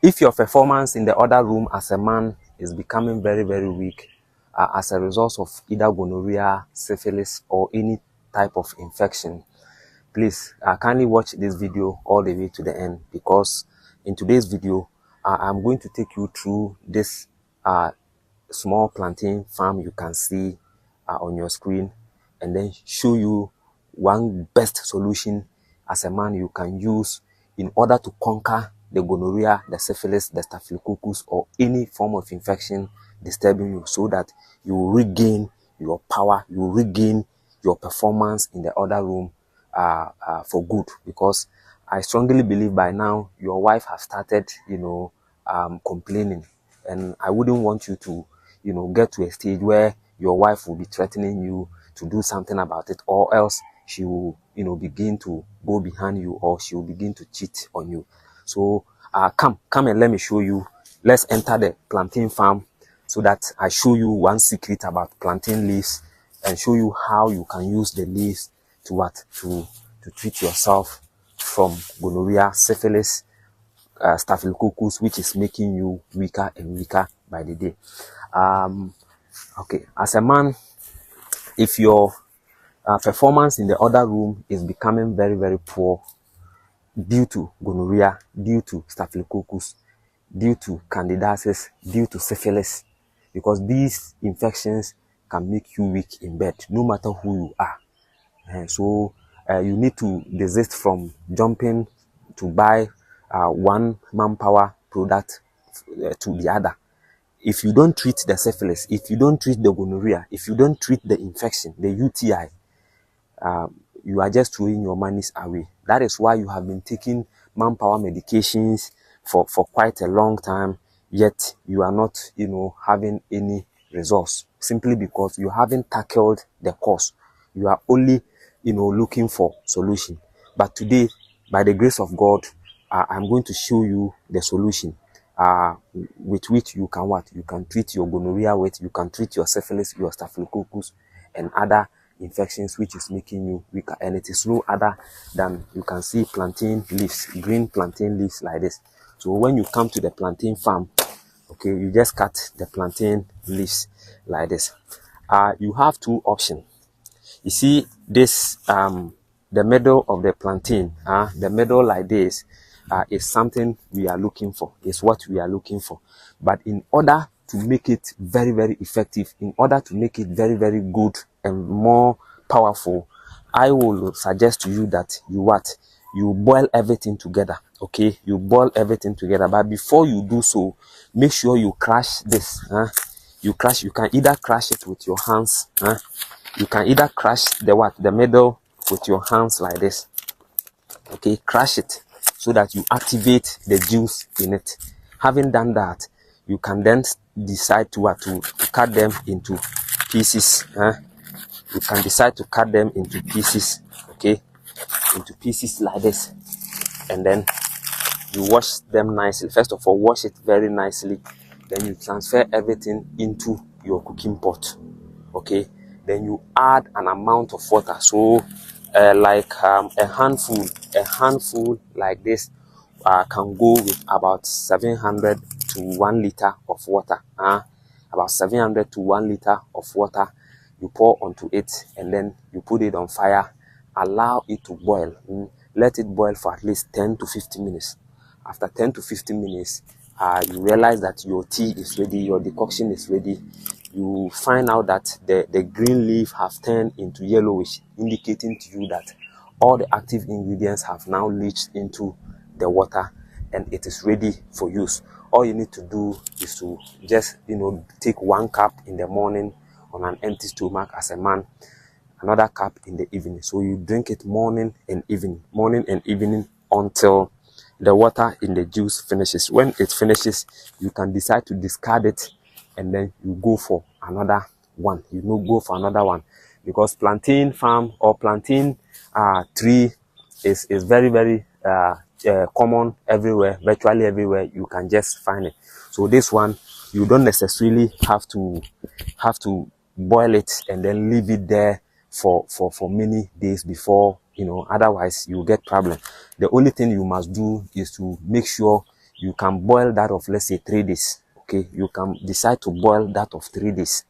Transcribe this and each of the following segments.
If your performance in the other room as a man is becoming very, very weak as a result of either gonorrhea, syphilis, or any type of infection, please kindly watch this video all the way to the end, because in today's video, I'm going to take you through this small plantain farm you can see on your screen, and then show you one best solution as a man you can use in order to conquer the gonorrhea, the syphilis, the staphylococcus, or any form of infection disturbing you, so that you will regain your power, you will regain your performance in the other room for good. Because I strongly believe by now your wife has started, complaining, and I wouldn't want you to, get to a stage where your wife will be threatening you to do something about it, or else she will, begin to go behind you, or she will begin to cheat on you. So come and let me show you. Let's enter the plantain farm so that I show you one secret about plantain leaves, and show you how you can use the leaves to treat yourself from gonorrhea, syphilis, staphylococcus, which is making you weaker and weaker by the day. Okay, as a man, if your performance in the other room is becoming very, very poor due to gonorrhea, due to staphylococcus, due to candidiasis, due to syphilis, because these infections can make you weak in bed, no matter who you are. And so you need to desist from jumping to buy one manpower product to the other. If you don't treat the syphilis, if you don't treat the gonorrhea, if you don't treat the infection, the UTI, you are just throwing your monies away. That is why you have been taking manpower medications for quite a long time, yet you are not, having any results, simply because you haven't tackled the cause. You are only, looking for solution. But today, by the grace of God, I'm going to show you the solution with which you can what? You can treat your gonorrhea with, you can treat your syphilis, your staphylococcus, and other infections which is making you weaker. And it is no other than, you can see plantain leaves, green plantain leaves like this. So when you come to the plantain farm, okay, you just cut the plantain leaves like this. You have two options. You see this, the middle of the plantain, the middle like this, is something we are looking for, is what we are looking for. But in order to make it very, very effective, in order to make it very, very good and more powerful, I will suggest to you that you boil everything together. Okay, you boil everything together. But before you do so, make sure you crush this. You can either crush it with your hands. You can either crush the middle with your hands like this. Okay, crush it so that you activate the juice in it. Having done that, you can then decide to cut them into pieces. You can decide to cut them into pieces, okay, into pieces like this, and then you wash them nicely. First of all, wash it very nicely. Then you transfer everything into your cooking pot, okay. Then you add an amount of water. So like a handful like this can go with about 700 to 1 liter of water. About 700 to 1 liter of water you pour onto it, and then you put it on fire. Allow it to boil. Let it boil for at least 10 to 15 minutes. After 10 to 15 minutes, you realize that your tea is ready, your decoction is ready. You find out that the green leaf have turned into yellowish, indicating to you that all the active ingredients have now leached into the water and it is ready for use. All you need to do is to just, take 1 cup in the morning on an empty stomach as a man, another cup in the evening. So you drink it morning and evening until the water in the juice finishes. When it finishes, you can decide to discard it, and then you go for another one. Go for another one, because plantain farm or plantain tree is very, very common everywhere, virtually everywhere. You can just find it. So this one, you don't necessarily have to boil it and then leave it there for many days before, otherwise you get problem. The only thing you must do is to make sure you can boil that of, let's say, 3 days. Okay, you can decide to boil that of 3 days,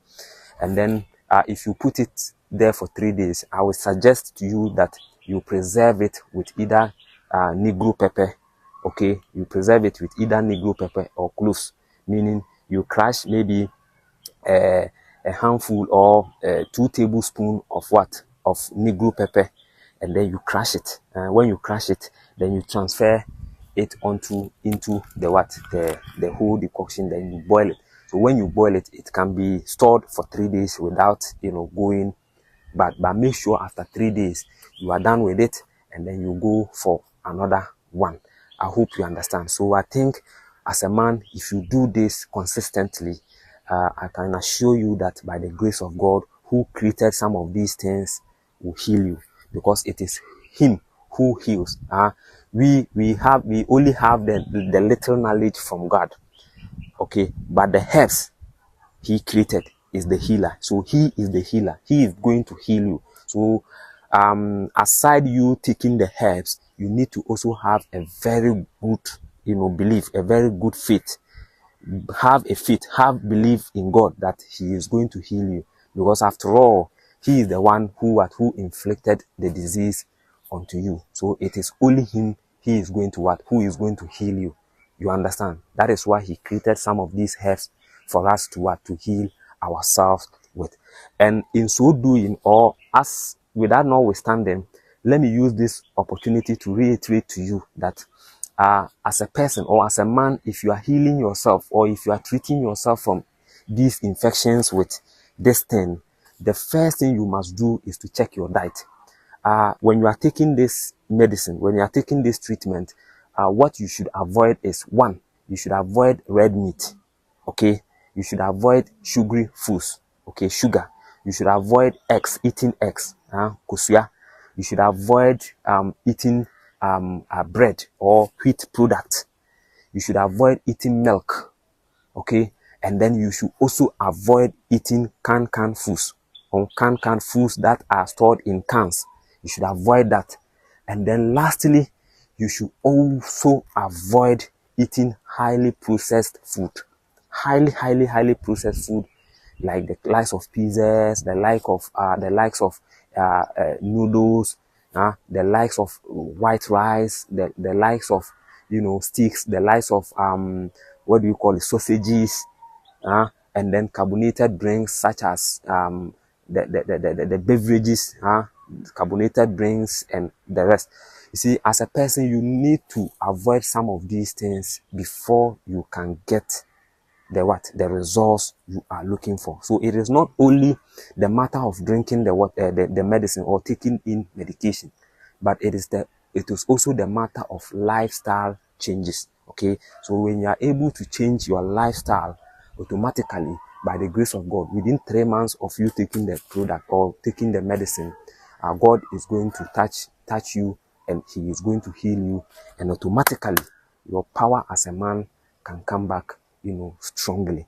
and then if you put it there for 3 days, I would suggest to you that you preserve it with either negro pepper. Okay, you preserve it with either negro pepper or cloves, meaning you crush maybe a handful or 2 tablespoons of what, of negro pepper, and then you crush it. When you crush it, then you transfer it into the what, the whole decoction, then you boil it. So when you boil it, it can be stored for 3 days without, you know, going bad. But make sure after 3 days you are done with it, and then you go for another one. I hope you understand. So I think as a man, if you do this consistently, I can assure you that by the grace of God, who created some of these things, will heal you, because it is Him who heals. We only have the little knowledge from God. Okay, but the herbs He created is the healer. So He is the healer. He is going to heal you. So aside you taking the herbs, you need to also have a very good, you know, belief, a very good faith. Have a faith, have belief in God that He is going to heal you, because after all, He is the one who inflicted the disease onto you. So it is only Him. He is going to who is going to heal you. You understand? That is why He created some of these herbs for us to heal ourselves with. And in so doing, or as without notwithstanding, let me use this opportunity to reiterate to you that as a person or as a man, if you are healing yourself or if you are treating yourself from these infections with this thing, the first thing you must do is to check your diet. When you are taking this medicine, when you are taking this treatment, what you should avoid is, one, you should avoid red meat. Okay, you should avoid sugary foods. Okay, sugar. You should avoid eggs, eating eggs. Kosua. You should avoid eating bread or wheat product. You should avoid eating milk. Okay, and then you should also avoid eating canned foods, or canned foods that are stored in cans. You should avoid that. And then lastly, you should also avoid eating highly processed food. Highly processed food, like the likes of pizzas, the likes of noodles, the likes of white rice, the likes of, you know, steaks, the likes of what do you call it, sausages, and then carbonated drinks such as the beverages, carbonated drinks and the rest. You see, as a person, you need to avoid some of these things before you can get the results you are looking for. So it is not only the matter of drinking the medicine or taking in medication, but it is also the matter of lifestyle changes. Okay, so when you are able to change your lifestyle, automatically, by the grace of God, within 3 months of you taking the product or taking the medicine, God is going to touch you, and He is going to heal you, and automatically your power as a man can come back, you know, strongly.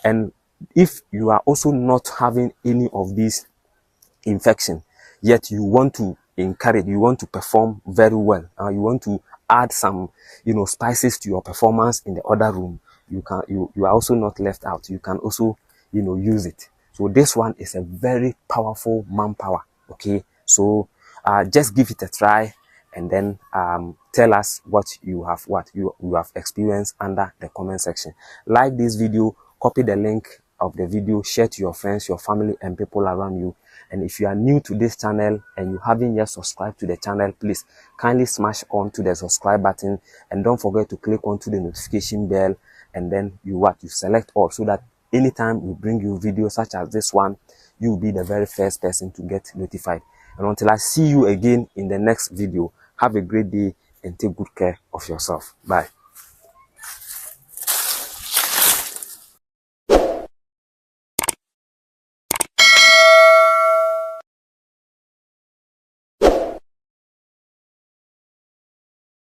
And if you are also not having any of these infection, yet you want to encourage, you want to perform very well, you want to add some, you know, spices to your performance in the other room, you are also not left out. You can also, you know, use it. So this one is a very powerful manpower. Okay, so just give it a try, and then tell us what you have experienced under the comment section. Like this video, copy the link of the video, share to your friends, your family, and people around you. And if you are new to this channel and you haven't yet subscribed to the channel, please kindly smash on to the subscribe button, and don't forget to click onto the notification bell, and then you select all, so that anytime we bring you videos such as this one, you will be the very first person to get notified. And until I see you again in the next video, have a great day and take good care of yourself. Bye.